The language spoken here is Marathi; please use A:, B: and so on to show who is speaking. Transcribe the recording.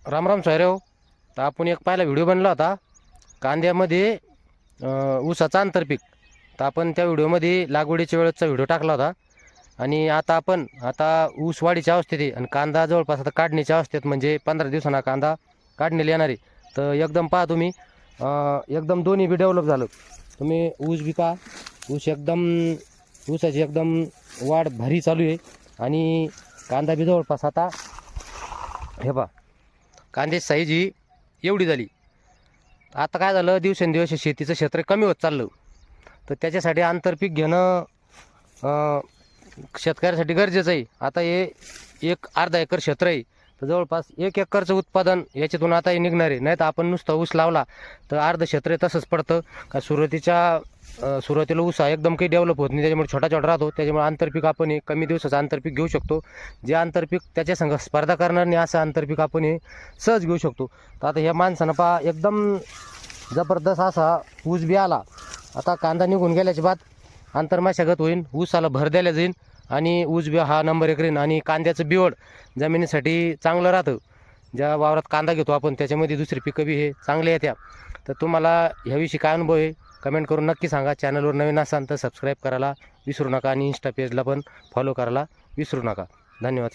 A: राम राम सोयरेव. तर आपण एक पहिला व्हिडिओ बनला होता कांद्यामध्ये ऊसाचा आंतरपीक. तर आपण त्या व्हिडिओमध्ये लागवडीच्या वेळेचा व्हिडिओ टाकला होता आणि आता ऊस वाढीच्या अवस्थेत आहे आणि कांदा जवळपास आता काढणीच्या अवस्थेत, म्हणजे 15 दिवसांना कांदा काढणीला येणार आहे. तर एकदम पहा तुम्ही, एकदम दोन्ही बी डेव्हलप झालं. तुम्ही ऊस बी पहा, ऊसाची एकदम वाढ भारी चालू आहे आणि कांदा बी जवळपास आता हे पहा, कांद्याची साईज ही एवढी झाली. आता काय झालं, दिवसेंदिवस शेतीचं क्षेत्र कमी होत चाललं. तर त्याच्यासाठी आंतरपीक घेणं शेतकऱ्यासाठी गरजेचं आहे. आता हे एक अर्धा एकर क्षेत्र आहे, तर जवळपास 1 एकरचं उत्पादन याच्यातून आता हे निघणार आहे. नाही तर आपण नुसतं ऊस लावला तर अर्ध क्षेत्र तसंच पडतं. का सुरुवातीला ऊस हा एकदम काही डेव्हलप होत नाही, त्याच्यामुळे छोटा छोटा राहतो. त्याच्यामुळे आंतरपीक आपण हे कमी दिवसाचं आंतरपीक घेऊ शकतो. जे आंतरपीक त्याच्या संग स्पर्धा करणार नाही असं आंतरपीक आपण हे सहज घेऊ शकतो. तर आता ह्या माणसानं पहा, एकदम जबरदस्त असा ऊस बी आला. आता कांदा निघून गेल्याच्या बाद आंतरमशागत होईल, ऊसाला भर द्यायला जाईल आणि ऊस बी हा नंबर 1 राहील. आणि कांद्याचं बिवड जमिनीसाठी चांगलं राहतं. ज्या वावरात कांदा घेतो आपण त्याच्यामध्ये दुसरी पिकं बी हे चांगले येत्या. तर तुम्हाला ह्याविषयी काय अनुभव आहे कमेंट करून नक्की सांगा. चॅनलवर नवीन असाल तर सबस्क्राईब करायला विसरू नका आणि इंस्टा पेजला पण फॉलो करायला विसरू नका. धन्यवाद.